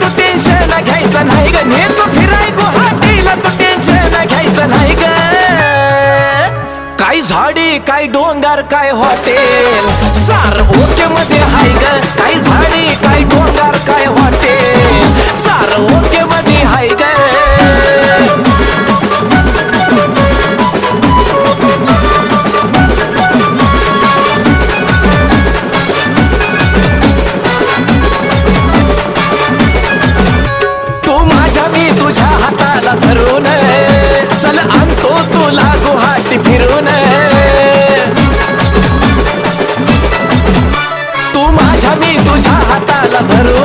तू tension घ्यायचं नाही ग, नेतो फिराय गुवाहाटीला तू टेन्शन घ्यायचं नाही ग. काय झाडी काय डोंगर काय हॉटेल सार ओके मध्ये हाय ग. काय झाडी काय डोंगर काय हॉटेल सार ओके मध्ये हाय ग. तू माझ्या मी तुझ्या हाताला धरून चल आणतो तुला गुवाहाटी फिरून. तू माझ्या मी तुझ्या हाताला धरून